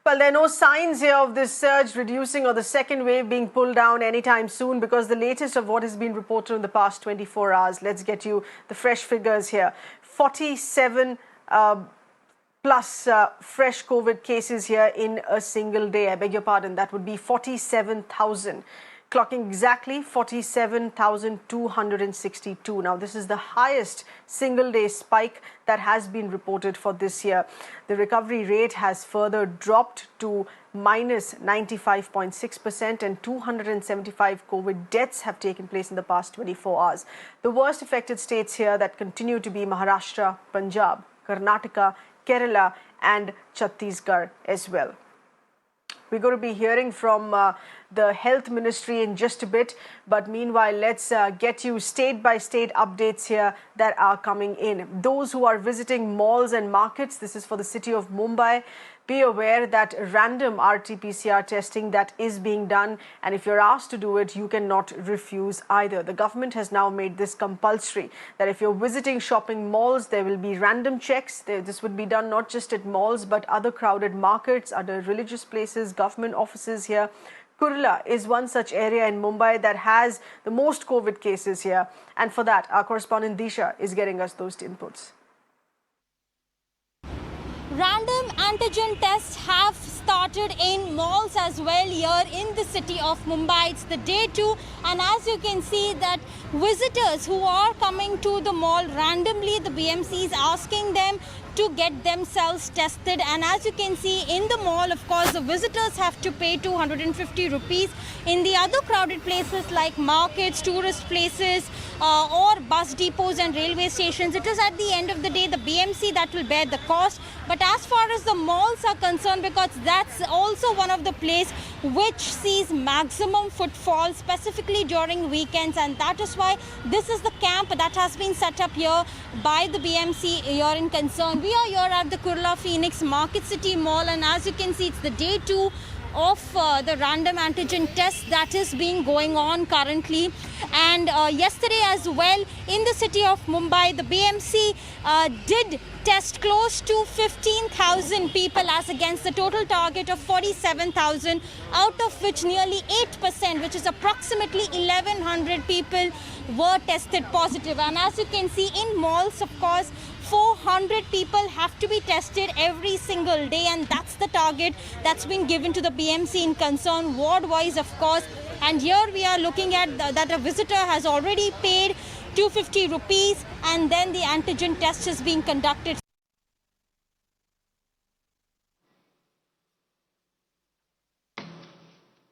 Well, there are no signs here of this surge reducing or the second wave being pulled down anytime soon, because the latest of what has been reported in the past 24 hours. Let's get you the fresh figures here. 47 plus fresh COVID cases here in a single day. I beg your pardon, that would be 47,000. Clocking exactly 47,262. Now, this is the highest single-day spike that has been reported for this year. The recovery rate has further dropped to minus 95.6%, and 275 COVID deaths have taken place in the past 24 hours. The worst affected states here that continue to be Maharashtra, Punjab, Karnataka, Kerala and Chhattisgarh as well. We're going to be hearing from the Health Ministry in just a bit. But meanwhile, let's get you state-by-state updates here that are coming in. Those who are visiting malls and markets, this is for the city of Mumbai, be aware that random RT-PCR testing that is being done, and if you're asked to do it, you cannot refuse either. The government has now made this compulsory, that if you're visiting shopping malls, there will be random checks. This would be done not just at malls, but other crowded markets, other religious places, government offices here. Kurla is one such area in Mumbai that has the most COVID cases here. And for that, our correspondent Disha is getting us those inputs. Random antigen tests have started in malls as well here in the city of Mumbai. It's the day 2, and as you can see that visitors who are coming to the mall randomly, the BMC is asking them to get themselves tested. And as you can see in the mall, of course, the visitors have to pay 250 rupees. In the other crowded places like markets, tourist places or bus depots and railway stations, it is at the end of the day the BMC that will bear the cost. But as far as the malls are concerned, because that's also one of the places which sees maximum footfall, specifically during weekends, and that is why this is the camp that has been set up here by the BMC here in concern. We are here at the Kurla Phoenix Market City Mall, and as you can see, it's the day 2 of the random antigen test that is being going on currently. And yesterday as well in the city of Mumbai, the BMC did test close to 15,000 people as against the total target of 47,000, out of which nearly 8%, which is approximately 1,100 people, were tested positive. And as you can see in malls, of course, 400 people have to be tested every single day, and that's the target that's been given to the BMC in concern, ward-wise, of course. And here we are looking at that a visitor has already paid 250 rupees, and then the antigen test is being conducted.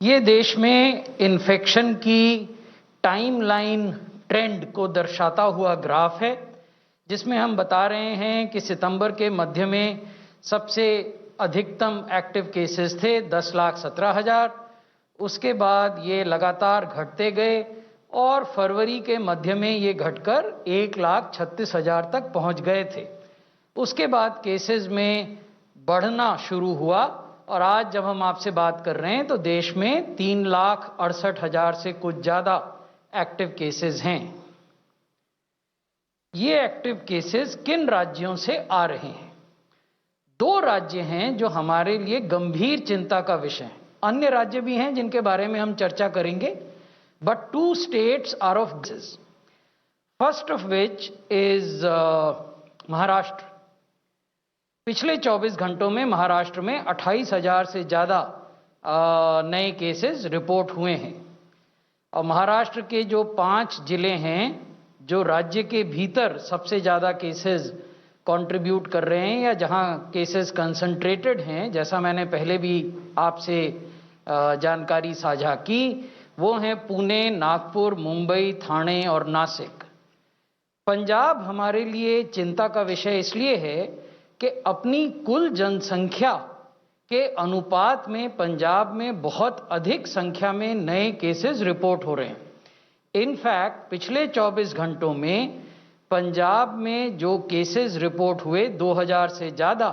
ये देश में infection की timeline trend को दर्शाता हुआ graph है, जिसमें हम बता रहे हैं कि सितंबर के मध्य में सबसे अधिकतम एक्टिव केसेस थे 10,17,000। उसके बाद ये लगातार घटते गए और फरवरी के मध्य में ये घटकर 1,36,000 तक पहुंच गए थे। उसके बाद केसेस में बढ़ना शुरू हुआ और आज जब हम आपसे बात कर रहे हैं तो देश में 3,68,000 से कुछ ज़्यादा एक्टिव केसेस हैं। ये एक्टिव केसेस किन राज्यों से आ रहे हैं? 2 राज्य हैं जो हमारे लिए गंभीर चिंता का विषय हैं। अन्य राज्य भी हैं जिनके बारे में हम चर्चा करेंगे, but 2 states are of cases. First of which is Maharashtra. पिछले 24 घंटों में महाराष्ट्र में 28,000 से ज़्यादा नए केसेस रिपोर्ट हुए हैं। और महाराष्ट्र के जो 5 जिले हैं जो राज्य के भीतर सबसे ज़्यादा केसेस कंट्रीब्यूट कर रहे हैं या जहां केसेस कंसंट्रेटेड हैं, जैसा मैंने पहले भी आपसे जानकारी साझा की, वो हैं पुणे, नागपुर, मुंबई, ठाणे और नासिक। पंजाब हमारे लिए चिंता का विषय इसलिए है कि अपनी कुल जनसंख्या के अनुपात में पंजाब में बहुत अधिक संख्या में नए केसेस रिपोर्ट हो रहे हैं। इनफैक्ट पिछले 24 घंटों में पंजाब में जो केसेस रिपोर्ट हुए 2,000 से ज़्यादा,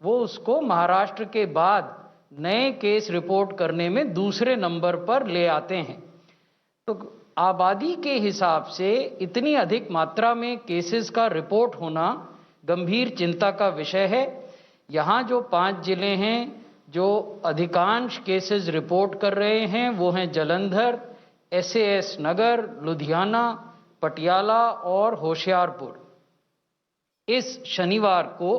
वो उसको महाराष्ट्र के बाद नए केस रिपोर्ट करने में दूसरे नंबर पर ले आते हैं। तो आबादी के हिसाब से इतनी अधिक मात्रा में केसेस का रिपोर्ट होना गंभीर चिंता का विषय है। यहाँ जो 5 जिले हैं जो अधिकांश केसेस रिपोर्ट कर रहे हैं वो हैं जलंधर, SAS नगर, लुधियाना, पटियाला और होशियारपुर। इस शनिवार को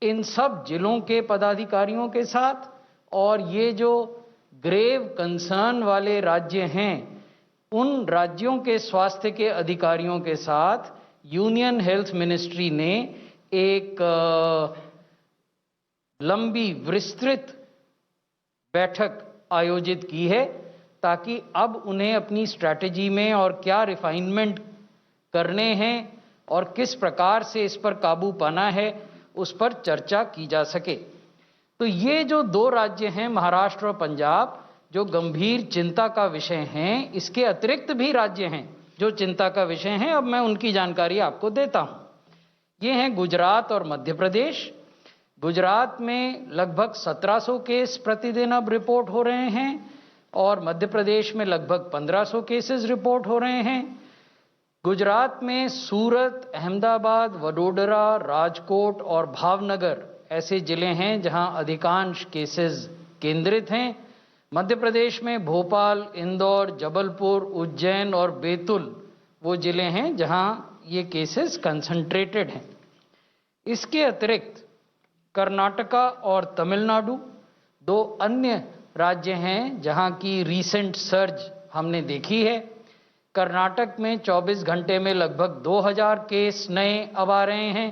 इन सब जिलों के पदाधिकारियों के साथ और ये जो ग्रेव कंसर्न वाले राज्य हैं उन राज्यों के स्वास्थ्य के अधिकारियों के साथ यूनियन हेल्थ मिनिस्ट्री ने एक लंबी विस्तृत बैठक आयोजित की है ताकि अब उन्हें अपनी स्ट्रैटेजी में और क्या रिफाइनमेंट करने हैं और किस प्रकार से इस पर काबू पाना है उस पर चर्चा की जा सके। तो ये जो दो राज्य हैं महाराष्ट्र और पंजाब जो गंभीर चिंता का विषय हैं, इसके अतिरिक्त भी राज्य हैं जो चिंता का विषय हैं। अब मैं उनकी जानकारी आपको देता हूं। ये हैं गुजरात और मध्य प्रदेश। गुजरात में लगभग 1700 केस प्रतिदिन अब रिपोर्ट हो रहे हैं और मध्य प्रदेश में लगभग 1500 केसेस रिपोर्ट हो रहे हैं। गुजरात में सूरत, अहमदाबाद, वडोदरा, राजकोट और भावनगर ऐसे जिले हैं जहां अधिकांश केसेस केंद्रित हैं। मध्य प्रदेश में भोपाल, इंदौर, जबलपुर, उज्जैन और बैतूल वो जिले हैं जहां ये केसेस कंसंट्रेटेड हैं। इसके अतिरिक्त कर्नाटका और तमिलनाडु दो अन्य राज्य हैं जहां की रीसेंट सर्ज हमने देखी है। कर्नाटक में 24 घंटे में लगभग 2000 केस नए अब आ रहे हैं।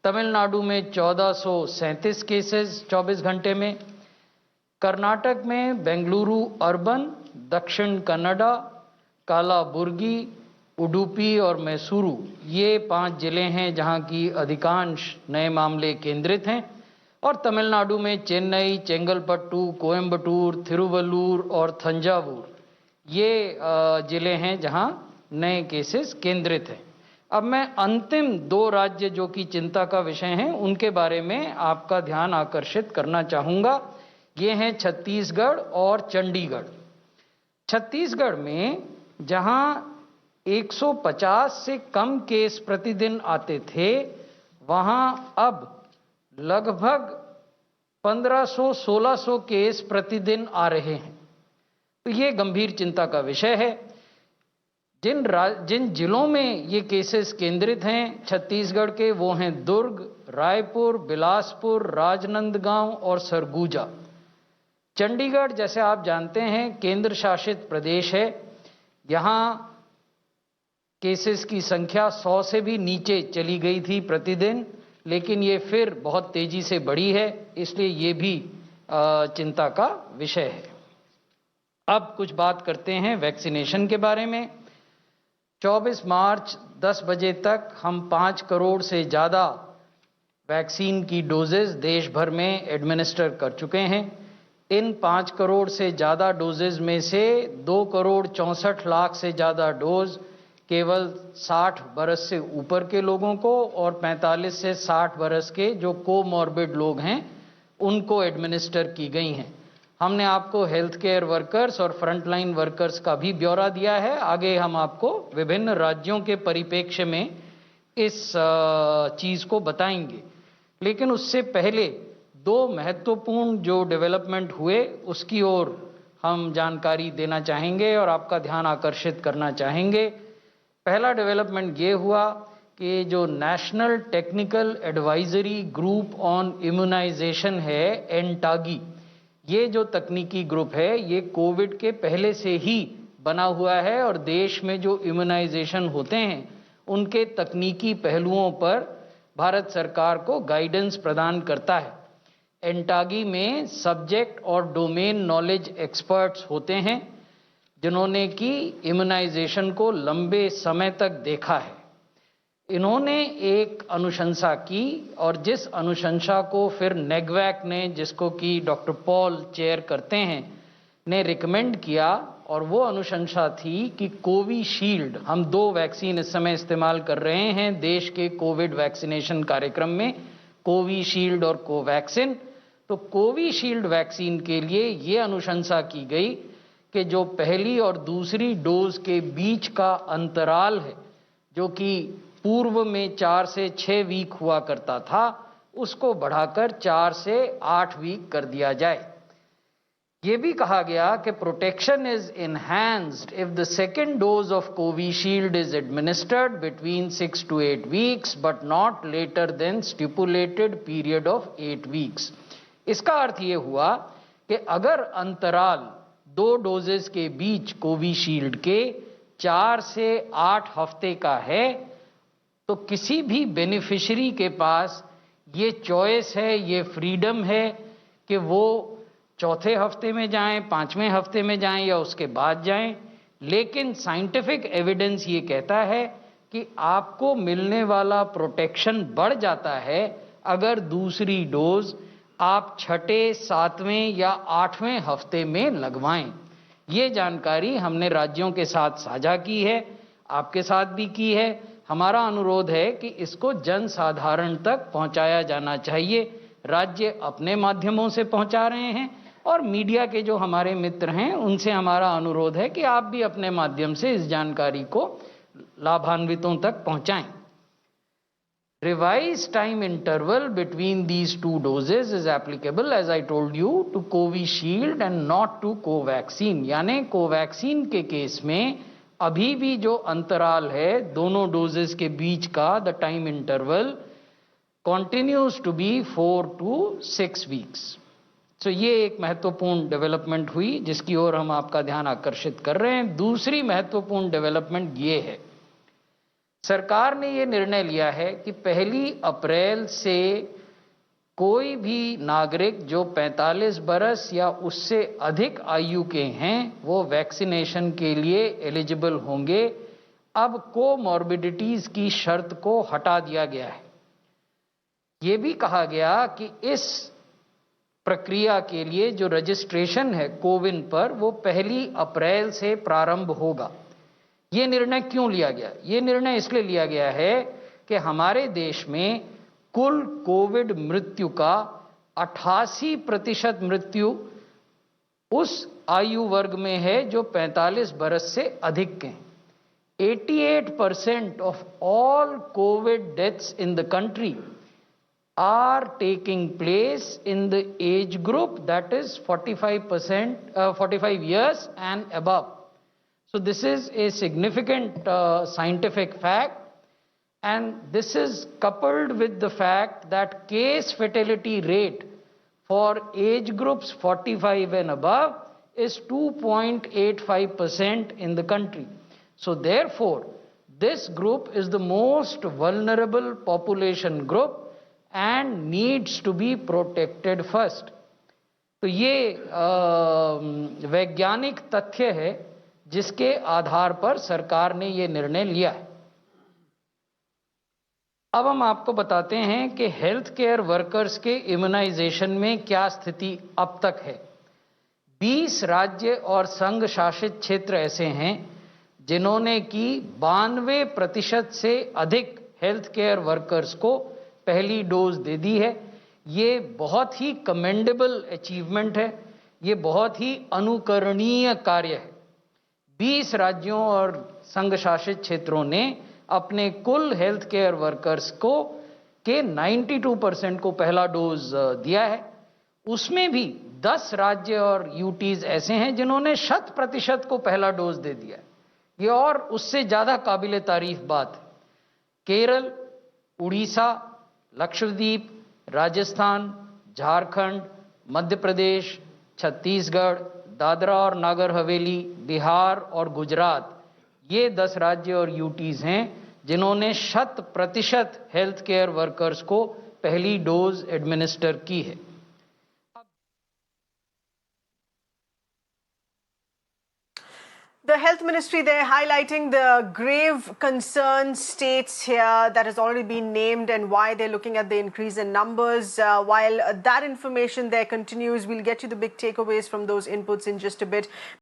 तमिलनाडु में 1437 केसेस 24 घंटे में। कर्नाटक में बेंगलुरु अर्बन, दक्षिण कन्नड़ा, कालाबुर्गी, उडुपी और मैसूरू ये 5 जिले हैं जहां की अधिकांश नए मामले केंद्रित हैं। और तमिलनाडु में चेन्नई, चेंगलपट्टू, कोयम्बटूर, थिरुवल्लूर और थंजावुर ये जिले हैं जहां नए केसेस केंद्रित हैं। अब मैं अंतिम 2 राज्य जो कि चिंता का विषय हैं उनके बारे में आपका ध्यान आकर्षित करना चाहूँगा। ये हैं छत्तीसगढ़ और चंडीगढ़। छत्तीसगढ़ में जहां 150 से कम केस प्रतिदिन आते थे वहां अब लगभग 1500-1600 केस प्रतिदिन आ रहे हैं। तो ये गंभीर चिंता का विषय है। जिन जिलों में ये केसेस केंद्रित हैं छत्तीसगढ़ के वो हैं दुर्ग, रायपुर, बिलासपुर, राजनांदगांव और सरगुजा। चंडीगढ़ जैसे आप जानते हैं केंद्र शासित प्रदेश है। यहाँ केसेस की संख्या 100 से भी नीचे चली गई थी प्रतिदिन, लेकिन ये फिर बहुत तेजी से बढ़ी है, इसलिए ये भी चिंता का विषय है। अब कुछ बात करते हैं वैक्सीनेशन के बारे में। 24 मार्च 10 बजे तक हम 5 करोड़ से ज़्यादा वैक्सीन की डोजेज देश भर में एडमिनिस्टर कर चुके हैं। इन 5 करोड़ से ज़्यादा डोजेज में से 2 करोड़ 64 लाख से ज़्यादा डोज केवल 60 बरस से ऊपर के लोगों को और 45 से 60 बरस के जो कोमॉर्बिड लोग हैं उनको एडमिनिस्टर की गई हैं। हमने आपको हेल्थ केयर वर्कर्स और फ्रंटलाइन वर्कर्स का भी ब्यौरा दिया है। आगे हम आपको विभिन्न राज्यों के परिप्रेक्ष्य में इस चीज़ को बताएंगे, लेकिन उससे पहले 2 महत्वपूर्ण जो डेवलपमेंट हुए उसकी ओर हम जानकारी देना चाहेंगे और आपका ध्यान आकर्षित करना चाहेंगे। पहला डेवलपमेंट ये हुआ कि जो national technical advisory group on immunisation है एनटागी, ये जो तकनीकी ग्रुप है ये कोविड के पहले से ही बना हुआ है और देश में जो इम्यूनाइजेशन होते हैं उनके तकनीकी पहलुओं पर भारत सरकार को गाइडेंस प्रदान करता है। एनटागी में सब्जेक्ट और डोमेन नॉलेज एक्सपर्ट्स होते हैं जिन्होंने कि इम्यूनाइजेशन को लंबे समय तक देखा है। इन्होंने एक अनुशंसा की और जिस अनुशंसा को फिर नेगवैक ने, जिसको कि डॉक्टर पॉल चेयर करते हैं, ने रिकमेंड किया और वो अनुशंसा थी कि कोविशील्ड, हम 2 वैक्सीन इस समय इस्तेमाल कर रहे हैं देश के कोविड वैक्सीनेशन कार्यक्रम में, कोविशील्ड और कोवैक्सिन। तो कोविशील्ड वैक्सीन के लिए ये अनुशंसा की गई कि जो पहली और दूसरी डोज के बीच का अंतराल है जो कि पूर्व में 4 से 6 वीक हुआ करता था, उसको बढ़ाकर 4 से 8 वीक कर दिया जाए। ये भी कहा गया कि protection is enhanced if the second dose of Covishield is administered between 6 to 8 weeks but not later than stipulated period of 8 weeks। इसका अर्थ ये हुआ कि अगर अंतराल 2 डोजेस के बीच कोविशील्ड के 4 से 8 हफ्ते का है तो किसी भी बेनिफिशियरी के पास ये चॉइस है, ये फ्रीडम है कि वो चौथे हफ्ते में जाएं, 5वें हफ्ते में जाएं या उसके बाद जाएं। लेकिन साइंटिफिक एविडेंस ये कहता है कि आपको मिलने वाला प्रोटेक्शन बढ़ जाता है अगर दूसरी डोज आप 6, 7वें या 8वें हफ्ते में लगवाएं। ये जानकारी हमने राज्यों के साथ साझा की है, आपके साथ भी की है। हमारा अनुरोध है कि इसको जन साधारण तक पहुंचाया जाना चाहिए। राज्य अपने माध्यमों से पहुंचा रहे हैं और मीडिया के जो हमारे मित्र हैं उनसे हमारा अनुरोध है कि आप भी अपने माध्यम से इस जानकारी को लाभान्वितों तक पहुंचाएं। Revised time interval between these 2 doses is applicable, as I told you, to Covishield and not to Covaxin। यानी कोवैक्सीन के केस में अभी भी जो अंतराल है दोनों डोजेस के बीच का, the time interval continues to be 4 to 6 weeks। तो ये एक महत्वपूर्ण डेवलपमेंट हुई जिसकी ओर हम आपका ध्यान आकर्षित कर रहे हैं। दूसरी महत्वपूर्ण डेवलपमेंट ये है, सरकार ने ये निर्णय लिया है कि 1 अप्रैल से कोई भी नागरिक जो 45 बरस या उससे अधिक आयु के हैं वो वैक्सीनेशन के लिए एलिजिबल होंगे। अब कोमॉर्बिडिटीज की शर्त को हटा दिया गया है। ये भी कहा गया कि इस प्रक्रिया के लिए जो रजिस्ट्रेशन है कोविन पर वो 1 अप्रैल से प्रारंभ होगा। ये निर्णय क्यों लिया गया? ये निर्णय इसलिए लिया गया है कि हमारे देश में कुल कोविड मृत्यु का 88% मृत्यु उस आयु वर्ग में है जो 45 बरस से अधिक के। 88% of all COVID deaths in the country are taking place in the age group that is 45 years and above. So this is a significant scientific fact, and this is coupled with the fact that case fatality rate for age groups 45 and above is 2.85% in the country. So therefore, this group is the most vulnerable population group and needs to be protected first. तो ये वैज्ञानिक तथ्य है जिसके आधार पर सरकार ने ये निर्णय लिया है। अब हम आपको बताते हैं कि हेल्थ केयर वर्कर्स के इम्यूनाइजेशन में क्या स्थिति अब तक है। 20 राज्य और संघ शासित क्षेत्र ऐसे हैं जिन्होंने की 92% से अधिक हेल्थ केयर वर्कर्स को पहली डोज दे दी है। ये बहुत ही कमेंडेबल अचीवमेंट है, ये बहुत ही अनुकरणीय कार्य है। 20 राज्यों और संघ शासित क्षेत्रों ने अपने कुल हेल्थ केयर वर्कर्स को के 92% को पहला डोज दिया है। उसमें भी 10 राज्य और यूटीज ऐसे हैं जिन्होंने 100% को पहला डोज दे दिया है। ये और उससे ज़्यादा काबिल तारीफ बात है। केरल, उड़ीसा, लक्षद्वीप, राजस्थान, झारखंड, मध्य प्रदेश, छत्तीसगढ़, दादरा और नागर हवेली, बिहार और गुजरात, ये 10 राज्य और यूटीज हैं जिन्होंने 100% हेल्थ केयर वर्कर्स को पहली डोज एडमिनिस्टर की है। The Health Ministry there highlighting the grave concern states here that has already been named and why they're looking at the increase in numbers. While that information there continues, we'll get you the big takeaways from those inputs in just a bit.